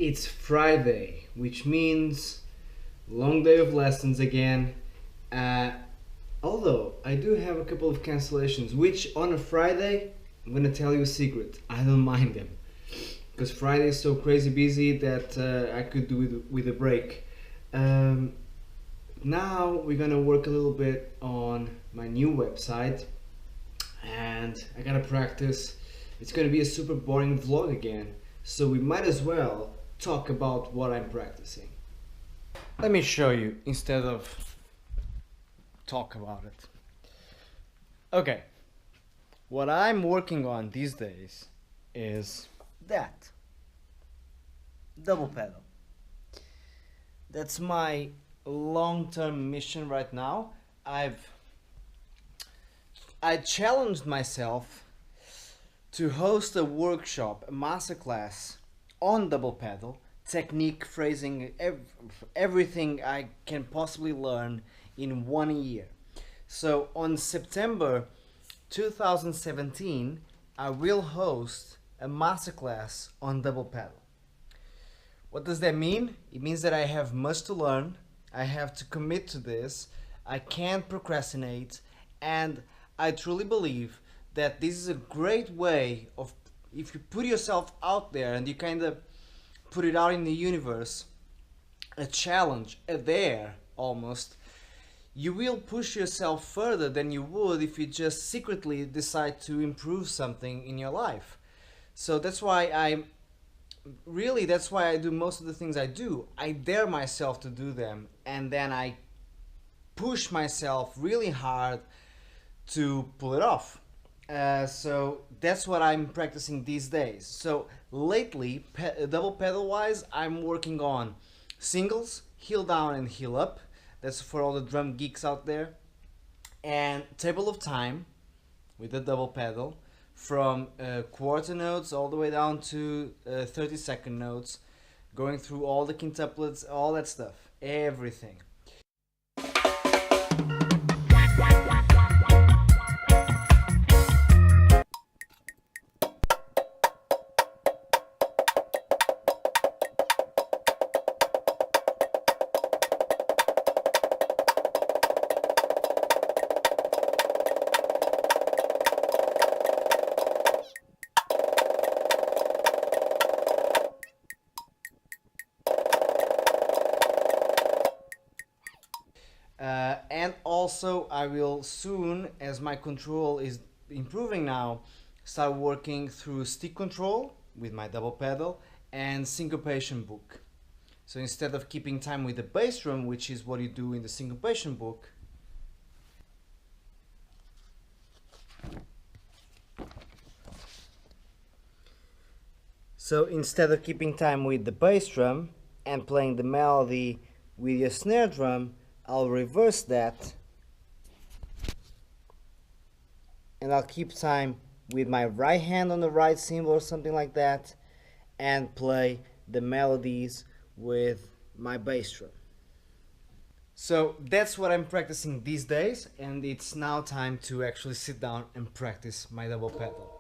It's Friday, which means long day of lessons again. Uh, Although I do have a couple of cancellations, which on a Friday, I'm gonna tell you a secret. I don't mind them because Friday is so crazy busy that I could do with a break. Um, Now we're gonna work a little bit on my new website, and I gotta practice. It's gonna be a super boring vlog again, so we might as well talk about what I'm practicing. Let me show you instead of talk about it. Okay, what I'm working on these days is that double pedal. That's my long-term mission right now. I challenged myself to host a workshop, a masterclass on double pedal, technique, phrasing, everything I can possibly learn in 1 year. So on September 2017, I will host a masterclass on double pedal. What does that mean? It means that I have much to learn. I have to commit to this. I can't procrastinate, and I truly believe that this is a great way of, if you put yourself out there and you kind of put it out in the universe, a challenge, a dare almost, you will push yourself further than you would if you just secretly decide to improve something in your life. So that's why that's why I do most of the things I do. I dare myself to do them, and then I push myself really hard to pull it off. So that's what I'm practicing these days. So lately, double pedal wise, I'm working on singles, heel down and heel up. That's for all the drum geeks out there. And table of time with the double pedal, from quarter notes all the way down to 30-second notes, going through all the quintuplets, all that stuff, everything. And also I will soon, as my control is improving now, start working through stick control with my double pedal and syncopation book. So instead of keeping time with the bass drum, which is what you do in the syncopation book, keeping time with the bass drum and playing the melody with your snare drum, I'll reverse that and I'll keep time with my right hand on the right cymbal or something like that, and play the melodies with my bass drum. So that's what I'm practicing these days, and it's now time to actually sit down and practice my double pedal.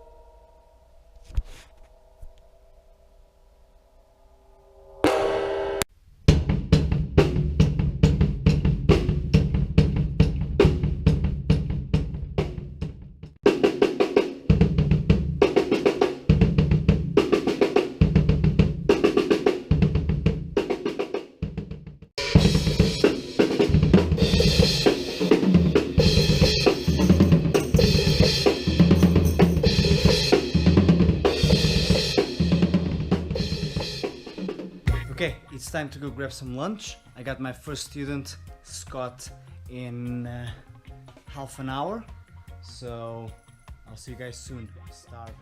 Okay, it's time to go grab some lunch. I got my first student, Scott, in half an hour. So I'll see you guys soon. I'm starving.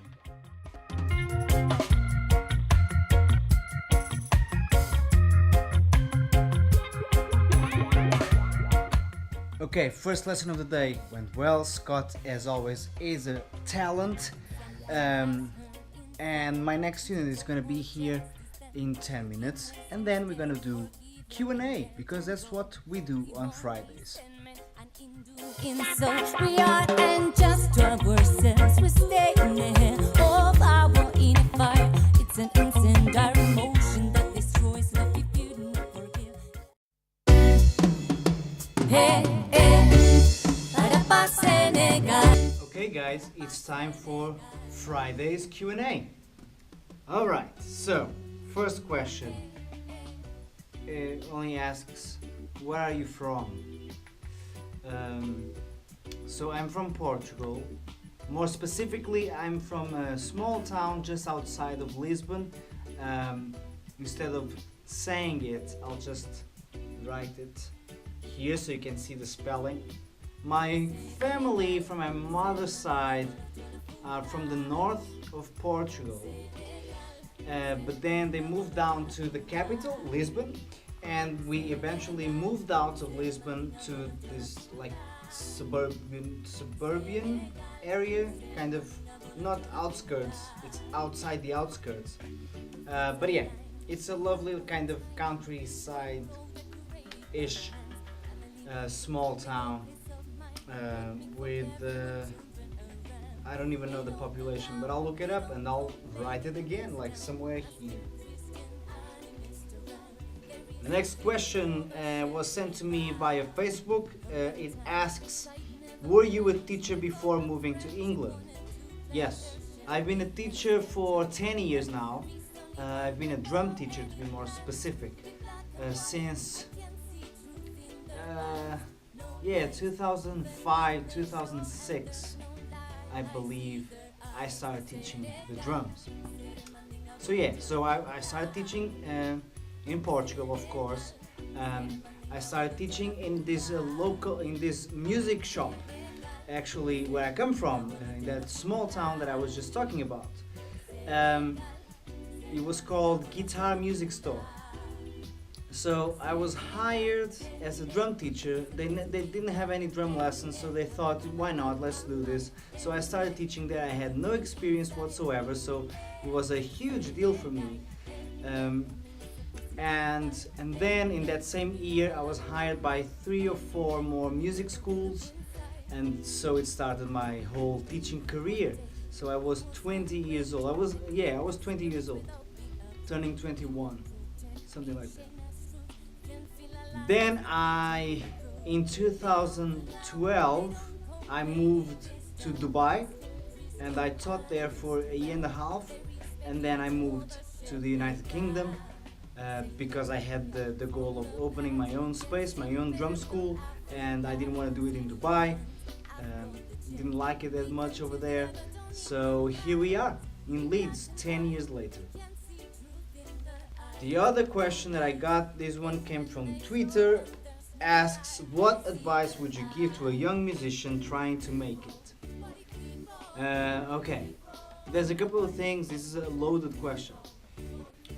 Okay, first lesson of the day went well. Scott, as always, is a talent. And my next student is gonna be here in 10 minutes, and then we're gonna do Q&A, because that's what we do on Fridays. So we are and just ourselves, we stay of our inner fire. It's an incendiary motion that Okay guys, it's time for Friday's Q&A. All right, so first question only asks, where are you from? So I'm from Portugal. More specifically, I'm from a small town just outside of Lisbon. Instead of saying it, I'll just write it here so you can see the spelling. My family from my mother's side are from the north of Portugal. But then they moved down to the capital, Lisbon, and we eventually moved out of Lisbon to this like suburban area, kind of not outskirts, it's outside the outskirts. But yeah, it's a lovely kind of countryside-ish small town with I don't even know the population, but I'll look it up and I'll write it again, like somewhere here. The next question was sent to me via Facebook. It asks, were you a teacher before moving to England? Yes, I've been a teacher for 10 years now. I've been a drum teacher, to be more specific, since 2005, 2006, I believe I started teaching the drums. So I started teaching in Portugal, of course. I started teaching in this in this music shop, actually where I come from, in that small town that I was just talking about. It was called Guitar Music Store. So I was hired as a drum teacher. They didn't have any drum lessons, so they thought, why not, let's do this. So I started teaching there. I had no experience whatsoever, so it was a huge deal for me. And then in that same year I was hired by 3 or 4 more music schools, and so it started my whole teaching career. So I was 20 years old. I was 20 years old, turning 21, something like that. Then in 2012, I moved to Dubai, and I taught there for a year and a half, and then I moved to the United Kingdom because I had the goal of opening my own space, my own drum school, and I didn't want to do it in Dubai. Didn't like it as much over there, so here we are in Leeds 10 years later. The other question that I got, this one came from Twitter, asks, what advice would you give to a young musician trying to make it? Okay, there's a couple of things. This is a loaded question.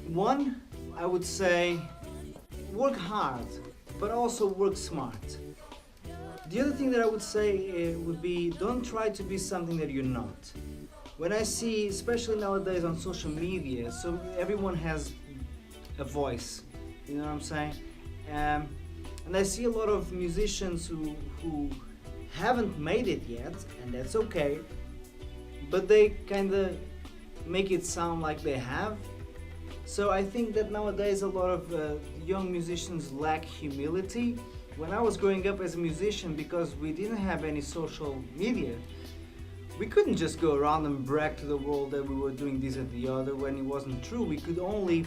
One, I would say work hard, but also work smart. The other thing that I would say would be, don't try to be something that you're not. When I see, especially nowadays on social media, so everyone has a voice, you know what I'm saying? And I see a lot of musicians who haven't made it yet, and that's okay, but they kind of make it sound like they have. So I think that nowadays a lot of young musicians lack humility. When I was growing up as a musician, because we didn't have any social media, we couldn't just go around and brag to the world that we were doing this and the other when it wasn't true. We could only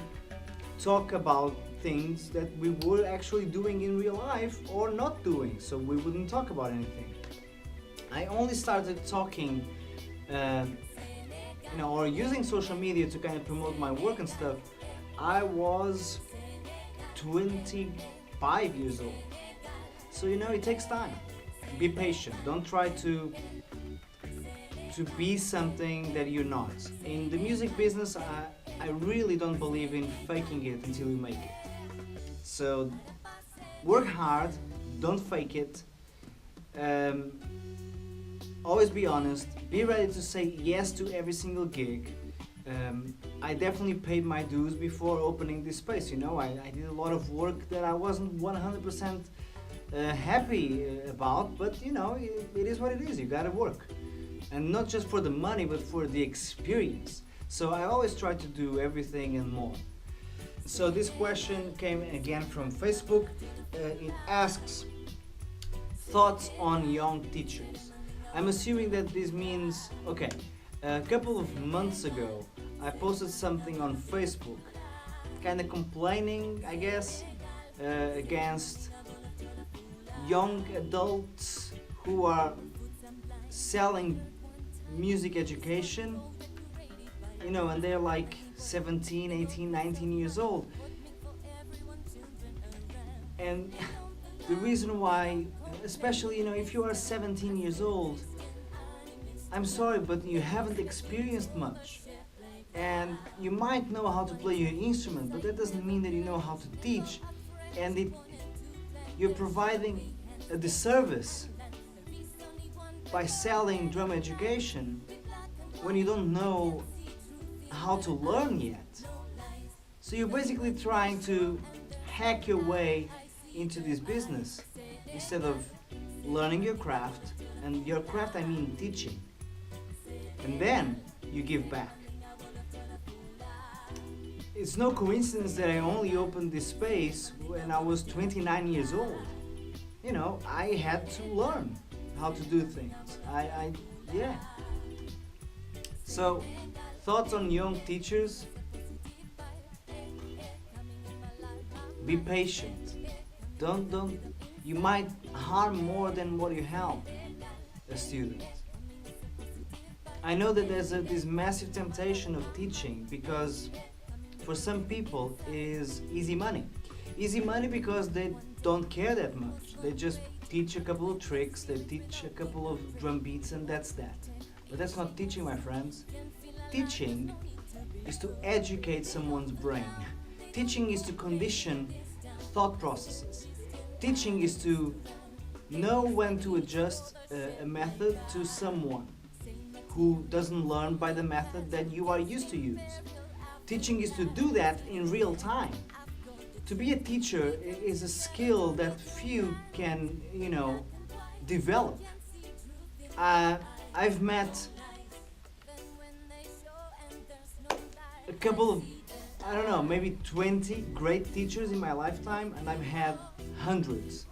talk about things that we were actually doing in real life or not doing, so we wouldn't talk about anything. I only started talking or using social media to kind of promote my work and stuff. I was 25 years old, so it takes time. Be patient. Don't try to be something that you're not. In the music business, I really don't believe in faking it until you make it. So work hard, don't fake it. Always be honest. Be ready to say yes to every single gig. I definitely paid my dues before opening this space. I did a lot of work that I wasn't 100% happy about, but it is what it is. You gotta work, and not just for the money, but for the experience. So I always try to do everything and more. So this question came again from Facebook. It asks, thoughts on young teachers. I'm assuming that this means, okay, a couple of months ago, I posted something on Facebook, kind of complaining, I guess, against young adults who are selling music education, you know, and they're like 17, 18, 19 years old. And the reason why, especially, you know, if you are 17 years old, I'm sorry, but you haven't experienced much. And you might know how to play your instrument, but that doesn't mean that you know how to teach. And you're providing a disservice by selling drum education when you don't know how to learn yet. So you're basically trying to hack your way into this business instead of learning your craft, and your craft I mean teaching, and then you give back. It's no coincidence that I only opened this space when I was 29 years old. You know, I had to learn how to do things. Yeah. So, thoughts on young teachers? Be patient. Don't. You might harm more than what you help a student. I know that there's this massive temptation of teaching because for some people is easy money. Easy money because they don't care that much. They just teach a couple of tricks, they teach a couple of drum beats, and that's that. But that's not teaching, my friends. Teaching is to educate someone's brain. Teaching is to condition thought processes. Teaching is to know when to adjust a method to someone who doesn't learn by the method that you are used to use. Teaching is to do that in real time. To be a teacher is a skill that few can, you know, develop. I've met a couple of, I don't know, maybe 20 great teachers in my lifetime, and I've had hundreds.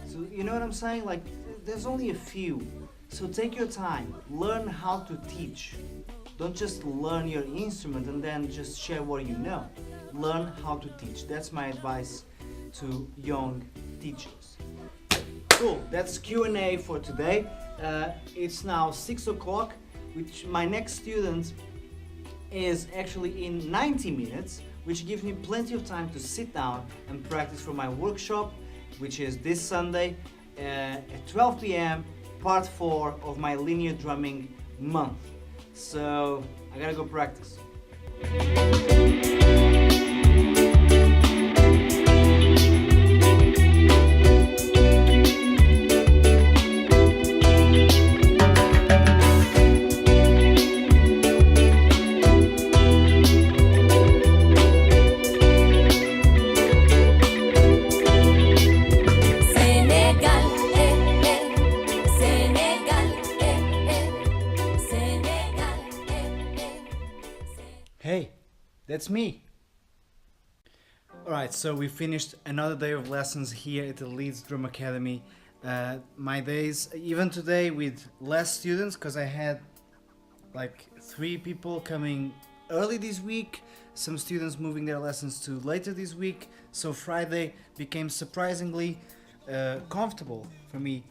So you know what I'm saying? Like, there's only a few. So take your time, learn how to teach. Don't just learn your instrument and then just share what you know. Learn how to teach. That's my advice to young teachers. Cool, that's Q&A for today. It's now 6 o'clock, which my next student is actually in 90 minutes, which gives me plenty of time to sit down and practice for my workshop, which is this Sunday at 12 p.m., part 4 of my linear drumming month. So I gotta go practice. Hey, that's me. Alright, so we finished another day of lessons here at the Leeds Drum Academy. My days, even today, with less students, because I had like 3 people coming early this week, some students moving their lessons to later this week, so Friday became surprisingly comfortable for me.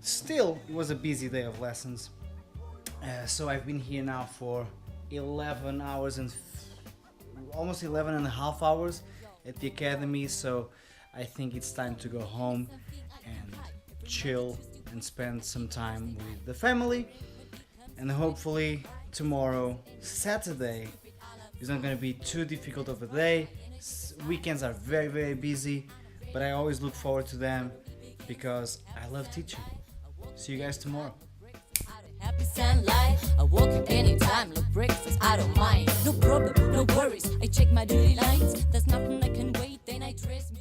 Still, it was a busy day of lessons. So I've been here now for 11 hours and almost 11 and a half hours at the academy, so I think it's time to go home and chill and spend some time with the family, and hopefully tomorrow, Saturday, is not going to be too difficult of a day. Weekends are very, very busy, but I always look forward to them because I love teaching. See you guys tomorrow. Happy sunlight, I walk up anytime, no breakfast, I don't mind. No problem, no worries, I check my daily lines. There's nothing I can wait, then I trace me.